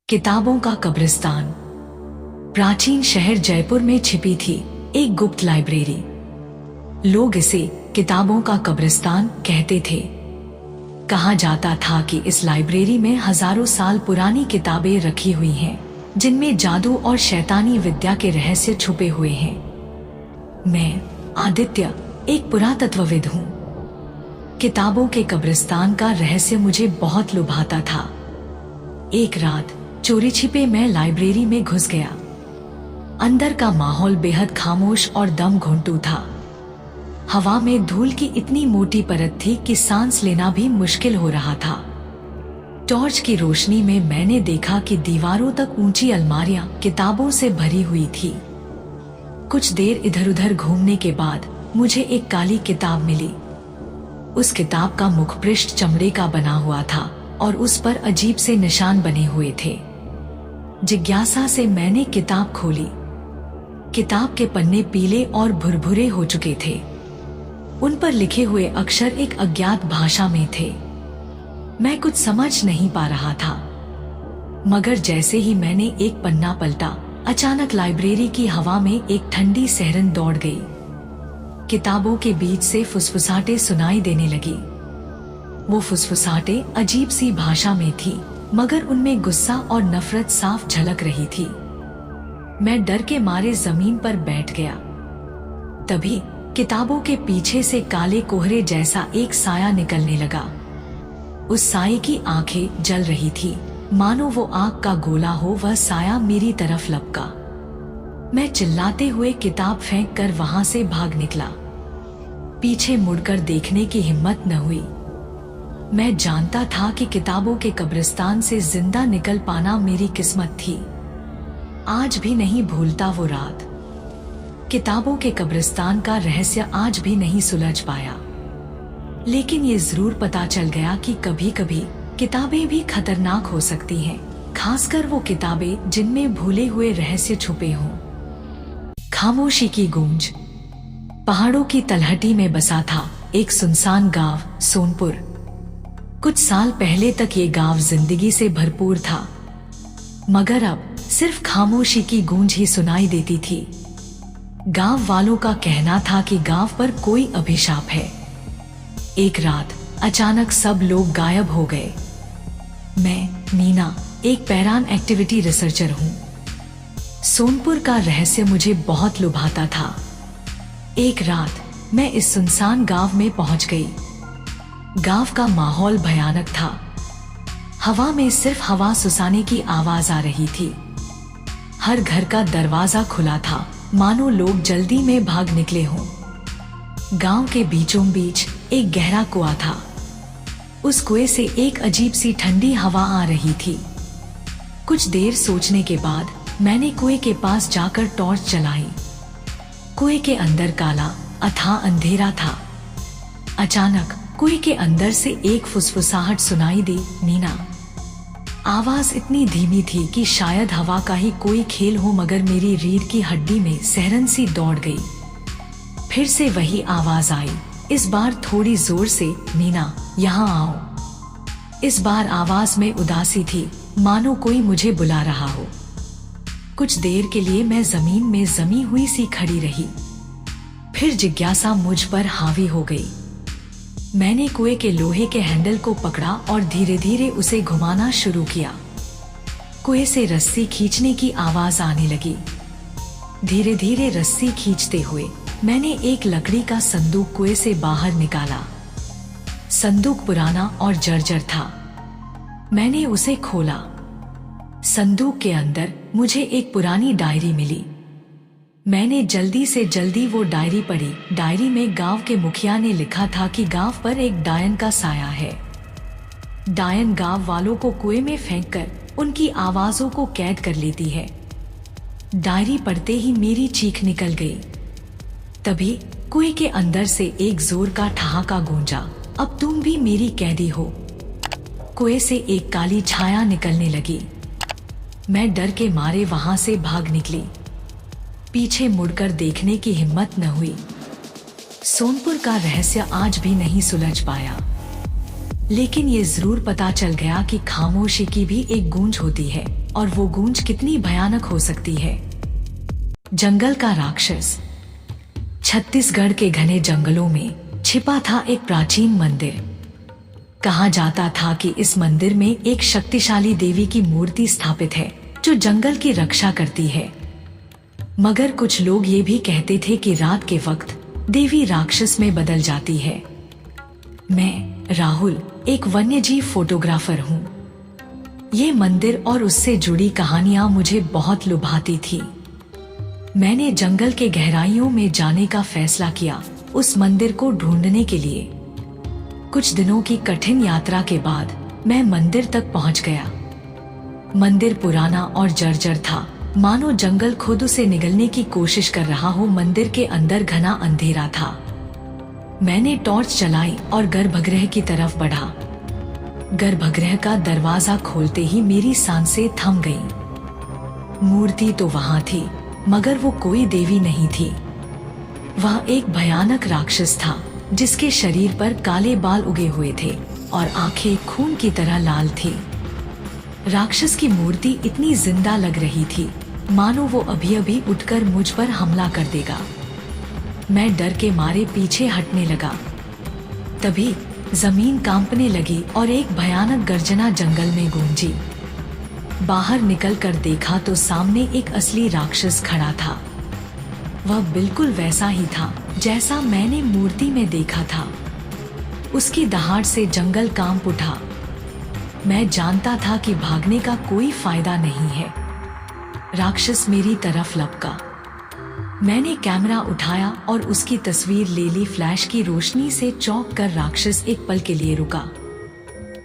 किताबों का कब्रिस्तान। प्राचीन शहर जयपुर में छिपी थी एक गुप्त लाइब्रेरी। लोग इसे किताबों का कब्रिस्तान कहते थे। कहा जाता था कि इस लाइब्रेरी में हजारों साल पुरानी किताबें रखी हुई हैं, जिनमें जादू और शैतानी विद्या के रहस्य छुपे हुए हैं। मैं आदित्य एक पुरातत्वविद हूँ। किताबों के कब्रिस्तान का रहस्य मुझे बहुत लुभाता था। एक रात चोरी छिपे मैं लाइब्रेरी में घुस गया। अंदर का माहौल बेहद खामोश और दम घुंटू था। हवा में धूल की इतनी मोटी परत थी कि सांस लेना भी मुश्किल हो रहा था। टॉर्च की रोशनी में मैंने देखा कि दीवारों तक ऊंची अलमारियां किताबों से भरी हुई थी। कुछ देर इधर उधर घूमने के बाद मुझे एक काली किताब मिली। उस किताब का मुखपृष्ठ चमड़े का बना हुआ था और उस पर अजीब से निशान बने हुए थे। जिज्ञासा से मैंने किताब खोली। किताब के पन्ने पीले और भुरभुरे हो चुके थे। उन पर लिखे हुए अक्षर एक अज्ञात भाषा में थे। मैं कुछ समझ नहीं पा रहा था, मगर जैसे ही मैंने एक पन्ना पलटा, अचानक लाइब्रेरी की हवा में एक ठंडी सहरन दौड़ गई। किताबों के बीच से फुसफुसाहटें सुनाई देने लगी। वो फुसफुसाहटें अजीब सी भाषा में थी, मगर उनमें गुस्सा और नफरत साफ झलक रही थी। मैं डर के मारे जमीन पर बैठ गया। तभी किताबों के पीछे से काले कोहरे जैसा एक साया निकलने लगा। उस साये की आंखें जल रही थी, मानो वो आग का गोला हो। वह साया मेरी तरफ लपका। मैं चिल्लाते हुए किताब फेंक कर वहां से भाग निकला। पीछे मुड़कर देखने की हिम्मत न हुई। मैं जानता था कि किताबों के कब्रिस्तान से जिंदा निकल पाना मेरी किस्मत थी। आज भी नहीं भूलता वो रात। किताबों के कब्रिस्तान का रहस्य आज भी नहीं सुलझ पाया, लेकिन ये जरूर पता चल गया कि कभी कभी किताबें भी खतरनाक हो सकती हैं, खासकर वो किताबें जिनमें भूले हुए रहस्य छुपे हों। खामोशी की गूंज। पहाड़ों की तलहटी में बसा था एक सुनसान गांव सोनपुर। कुछ साल पहले तक ये गांव जिंदगी से भरपूर था, मगर अब सिर्फ खामोशी की गूंज ही सुनाई देती थी। गांव वालों का कहना था कि गांव पर कोई अभिशाप है। एक रात अचानक सब लोग गायब हो गए। मैं मीना एक पैरान एक्टिविटी रिसर्चर हूँ। सोनपुर का रहस्य मुझे बहुत लुभाता था। एक रात मैं इस सुनसान गांव में पहुंच गई। गांव का माहौल भयानक था। हवा में सिर्फ हवा सुसाने की आवाज आ रही थी। हर घर का दरवाजा खुला था, मानो लोग जल्दी में भाग निकले हों। गांव के बीचों बीच एक गहरा कुआं था। उस कुएं से एक अजीब सी ठंडी हवा आ रही थी। कुछ देर सोचने के बाद मैंने कुएं के पास जाकर टॉर्च जलाई। कुएं के अंदर काला अथाह अंधेरा था। अचानक कुएं के अंदर से एक फुसफुसाहट सुनाई दी, मीना। आवाज इतनी धीमी थी कि शायद हवा का ही कोई खेल हो, मगर मेरी रीढ़ की हड्डी में सहरन सी दौड़ गई। फिर से वही आवाज आई, इस बार थोड़ी जोर से, मीना यहाँ आओ। इस बार आवाज में उदासी थी, मानो कोई मुझे बुला रहा हो। कुछ देर के लिए मैं जमीन में जमी हुई सी खड़ी रही। फिर जिज्ञासा मुझ पर हावी हो गई। मैंने कुएं के लोहे के हैंडल को पकड़ा और धीरे धीरे उसे घुमाना शुरू किया। कुएं से रस्सी खींचने की आवाज आने लगी। धीरे धीरे रस्सी खींचते हुए मैंने एक लकड़ी का संदूक कुएं से बाहर निकाला। संदूक पुराना और जर्जर था। मैंने उसे खोला। संदूक के अंदर मुझे एक पुरानी डायरी मिली। मैंने जल्दी से जल्दी वो डायरी पढ़ी। डायरी में गांव के मुखिया ने लिखा था कि गांव पर एक डायन का साया है। डायन गांव वालों को कुएं में फेंककर उनकी आवाजों को कैद कर लेती है। डायरी पढ़ते ही मेरी चीख निकल गई। तभी कुएं के अंदर से एक जोर का ठहाका गूंजा, अब तुम भी मेरी कैदी हो। कुएं से एक काली छाया निकलने लगी। मैं डर के मारे वहां से भाग निकली। पीछे मुड़कर देखने की हिम्मत न हुई। सोनपुर का रहस्य आज भी नहीं सुलझ पाया। लेकिन ये जरूर पता चल गया कि खामोशी की भी एक गूंज होती है, और वो गूंज कितनी भयानक हो सकती है। जंगल का राक्षस। छत्तीसगढ़ के घने जंगलों में छिपा था एक प्राचीन मंदिर। कहा जाता था कि इस मंदिर में एक शक्तिशाली देवी की मूर्ति स्थापित है जो जंगल की रक्षा करती है। मगर कुछ लोग ये भी कहते थे कि रात के वक्त देवी राक्षस में बदल जाती है। मैं राहुल एक वन्यजीव फोटोग्राफर हूँ। ये मंदिर और उससे जुड़ी कहानियां मुझे बहुत लुभाती थी। मैंने जंगल के गहराइयों में जाने का फैसला किया, उस मंदिर को ढूंढने के लिए। कुछ दिनों की कठिन यात्रा के बाद मैं मंदिर तक पहुंच गया। मंदिर पुराना और जर्जर था, मानो जंगल खुद उसे निगलने की कोशिश कर रहा हो। मंदिर के अंदर घना अंधेरा था। मैंने टॉर्च चलाई और गर्भगृह की तरफ बढ़ा। गर्भगृह का दरवाजा खोलते ही मेरी सांसें थम गईं। मूर्ति तो वहां थी, मगर वो कोई देवी नहीं थी। वह एक भयानक राक्षस था जिसके शरीर पर काले बाल उगे हुए थे और आंखें खून की तरह लाल थी। राक्षस की मूर्ति इतनी जिंदा लग रही थी मानो वो अभी अभी उठकर मुझ पर हमला कर देगा। मैं डर के मारे पीछे हटने लगा। तभी जमीन कांपने लगी और एक भयानक गर्जना जंगल में गूंजी। बाहर निकलकर देखा तो सामने एक असली राक्षस खड़ा था। वह बिल्कुल वैसा ही था जैसा मैंने मूर्ति में देखा था। उसकी दहाड़ से जंगल कांप उठा। मैं जानता था कि भागने का कोई फायदा नहीं है। राक्षस मेरी तरफ लपका। मैंने कैमरा उठाया और उसकी तस्वीर ले ली। फ्लैश की रोशनी से चौंक कर राक्षस एक पल के लिए रुका।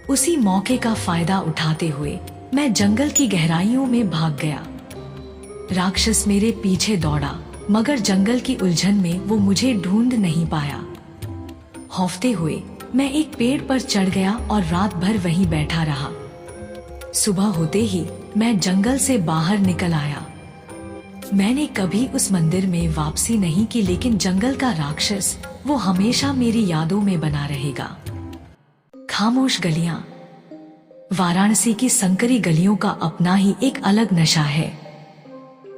उसी मौके का फायदा उठाते हुए मैं जंगल की गहराइयों में भाग गया। राक्षस मेरे पीछे दौड़ा, मगर जंगल की उलझन में वो मुझे ढूंढ नहीं पाया। खौफते हुए मैं एक पेड़ पर चढ़ गया और रात भर वहीं बैठा रहा। सुबह होते ही मैं जंगल से बाहर निकल आया। मैंने कभी उस मंदिर में वापसी नहीं की, लेकिन जंगल का राक्षस वो हमेशा मेरी यादों में बना रहेगा। खामोश गलियां। वाराणसी की संकरी गलियों का अपना ही एक अलग नशा है,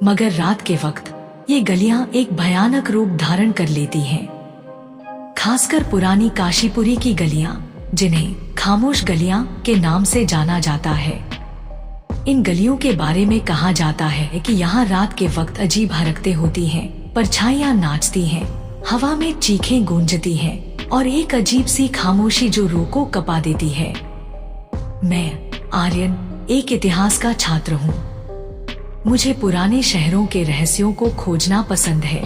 मगर रात के वक्त ये गलियां एक भयानक रूप धारण कर लेती हैं। खासकर पुरानी काशीपुरी की गलियां, जिन्हें खामोश गलियां के नाम से जाना जाता है। इन गलियों के बारे में कहा जाता है कि यहाँ रात के वक्त अजीब हरकतें होती हैं, परछाइयां नाचती हैं, हवा में चीखें गूंजती हैं और एक अजीब सी खामोशी जो रूह को कपा देती है। मैं आर्यन एक इतिहास का छात्र हूँ। मुझे पुराने शहरों के रहस्यों को खोजना पसंद है।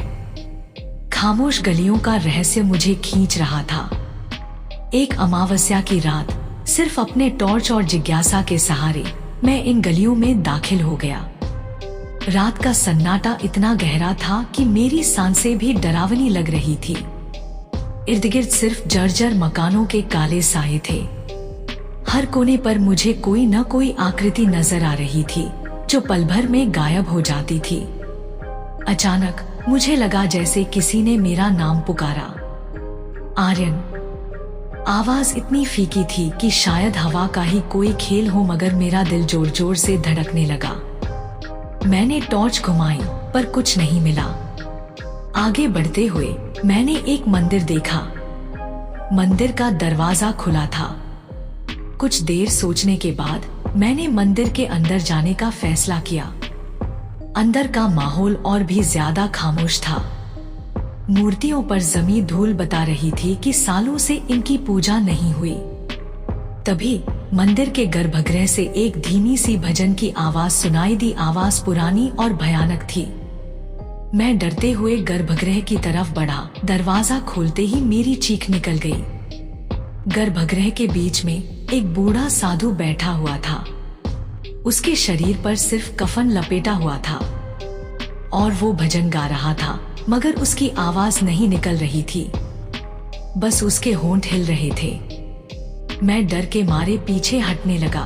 खामोश गलियों का रहस्य मुझे खींच रहा था। एक अमावस्या की रात सिर्फ अपने टॉर्च और जिज्ञासा के सहारे मैं इन गलियों में दाखिल हो गया। रात का सन्नाटा इतना गहरा था कि मेरी सांसें भी डरावनी लग रही थी। इर्द गिर्द सिर्फ जर्जर मकानों के काले साए थे। हर कोने पर मुझे कोई न कोई आकृति नजर आ रही थी जो पल भर में गायब हो जाती थी। अचानक मुझे लगा जैसे किसी ने मेरा नाम पुकारा, आर्यन। आवाज इतनी फीकी थी कि शायद हवा का ही कोई खेल हो, मगर मेरा दिल जोर जोर से धड़कने लगा। मैंने टॉर्च घुमाई पर कुछ नहीं मिला। आगे बढ़ते हुए मैंने एक मंदिर देखा। मंदिर का दरवाजा खुला था। कुछ देर सोचने के बाद मैंने मंदिर के अंदर जाने का फैसला किया। अंदर का माहौल और भी ज्यादा खामोश था। मूर्तियों पर जमी धूल बता रही थी कि सालों से इनकी पूजा नहीं हुई। तभी मंदिर के गर्भगृह से एक धीमी सी भजन की आवाज सुनाई दी। आवाज पुरानी और भयानक थी। मैं डरते हुए गर्भगृह की तरफ बढ़ा। दरवाजा खोलते ही मेरी चीख निकल गई। गर्भगृह के बीच में एक बूढ़ा साधु बैठा हुआ था। उसके शरीर पर सिर्फ कफन लपेटा हुआ था और वो भजन गा रहा था, मगर उसकी आवाज नहीं निकल रही थी, बस उसके होंठ हिल रहे थे। मैं डर के मारे पीछे हटने लगा।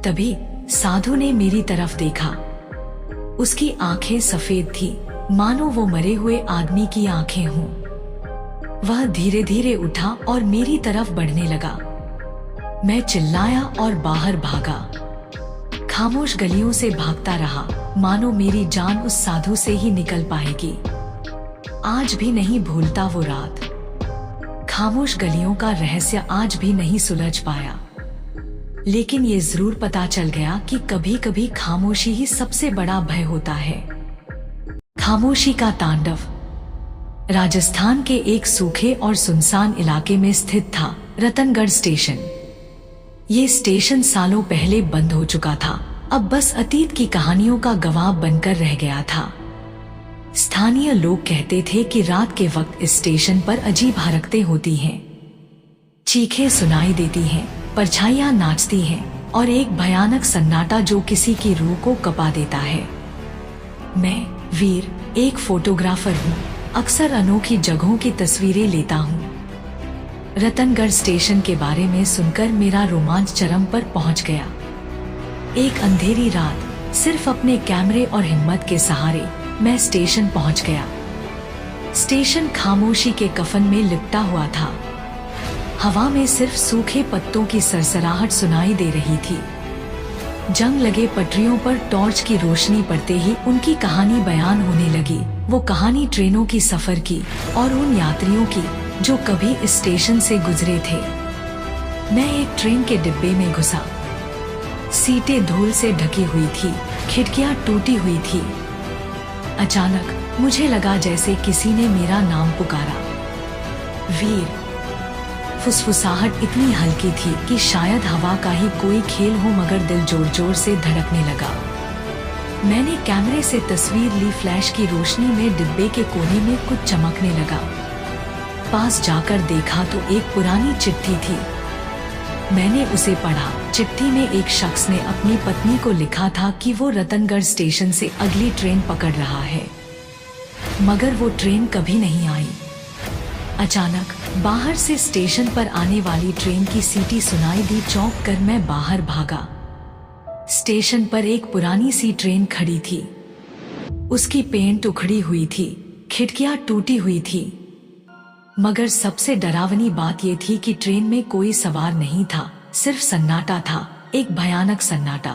तभी साधु ने मेरी तरफ देखा। उसकी आंखें सफेद थी, मानो वो मरे हुए आदमी की आंखें हों। वह धीरे धीरे उठा और मेरी तरफ बढ़ने लगा। मैं चिल्लाया और बाहर भागा। खामोश गलियों से भागता रहा, मानो मेरी जान उस साधु से ही निकल पाएगी। आज भी नहीं भूलता वो रात। खामोश गलियों का रहस्य आज भी नहीं सुलझ पाया, लेकिन ये जरूर पता चल गया कि कभी कभी खामोशी ही सबसे बड़ा भय होता है। खामोशी का तांडव। राजस्थान के एक सूखे और सुनसान इलाके में स्थित था रतनगढ़ स्टेशन। ये स्टेशन सालों पहले बंद हो चुका था, अब बस अतीत की कहानियों का गवाह बनकर रह गया था। स्थानीय लोग कहते थे कि रात के वक्त इस स्टेशन पर अजीब हरकतें होती हैं। चीखें सुनाई देती हैं, परछाइयां नाचती हैं और एक भयानक सन्नाटा जो किसी की रूह को कपा देता है। मैं वीर एक फोटोग्राफर हूँ, अक्सर अनोखी जगहों की तस्वीरें लेता हूँ। रतनगढ़ स्टेशन के बारे में सुनकर मेरा रोमांच चरम पर पहुँच गया। एक अंधेरी रात सिर्फ अपने कैमरे और हिम्मत के सहारे मैं स्टेशन पहुंच गया। स्टेशन खामोशी के कफन में लिपटा हुआ था। हवा में सिर्फ सूखे पत्तों की सरसराहट सुनाई दे रही थी। जंग लगे पटरियों पर टॉर्च की रोशनी पड़ते ही उनकी कहानी बयान होने लगी। वो कहानी ट्रेनों की सफर की और उन यात्रियों की जो कभी इस स्टेशन से गुजरे थे। मैं एक ट्रेन के डिब्बे में घुसा। सीटें धूल से ढकी हुई थी, खिड़कियां टूटी हुई थी। अचानक मुझे लगा जैसे किसी ने मेरा नाम पुकारा, वीर। फुसफुसाहट इतनी हल्की थी कि शायद हवा का ही कोई खेल हो, मगर दिल जोर जोर से धड़कने लगा। मैंने कैमरे से तस्वीर ली। फ्लैश की रोशनी में डिब्बे के कोने में कुछ चमकने लगा। पास जाकर देखा तो एक पुरानी चिट्ठी थी। मैंने उसे पढ़ा। चिट्ठी में एक शख्स ने अपनी पत्नी को लिखा था कि वो रतनगढ़ स्टेशन से अगली ट्रेन पकड़ रहा है, मगर वो ट्रेन कभी नहीं आई। अचानक बाहर से स्टेशन पर आने वाली ट्रेन की सीटी सुनाई दी। चौंक कर मैं बाहर भागा। स्टेशन पर एक पुरानी सी ट्रेन खड़ी थी। उसकी पेंट उखड़ी हुई थी, खिड़कियां टूटी हुई थी, मगर सबसे डरावनी बात यह थी कि ट्रेन में कोई सवार नहीं था, सिर्फ सन्नाटा था, एक भयानक सन्नाटा।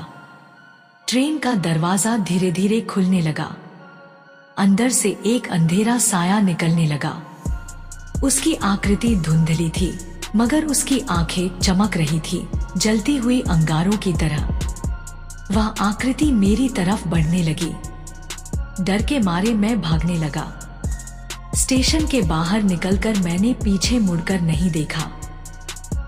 ट्रेन का दरवाजा धीरे धीरे खुलने लगा। अंदर से एक अंधेरा साया निकलने लगा। उसकी आकृति धुंधली थी, मगर उसकी आंखें चमक रही थी, जलती हुई अंगारों की तरह। वह आकृति मेरी तरफ बढ़ने लगी। डर के मारे मैं भागने लगा। स्टेशन के बाहर निकलकर मैंने पीछे मुड़कर नहीं देखा,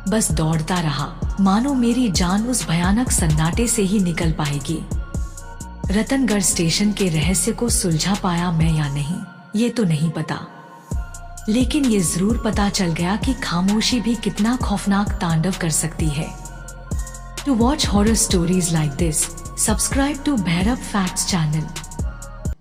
बस दौड़ता रहा, मानो मेरी जान उस भयानक सन्नाटे से ही निकल पाएगी। रतनगढ़ स्टेशन के रहस्य को सुलझा पाया मैं या नहीं, ये तो नहीं पता, लेकिन ये जरूर पता चल गया कि खामोशी भी कितना खौफनाक तांडव कर सकती है। To watch horror stories like this, subscribe to Bhairav facts channel.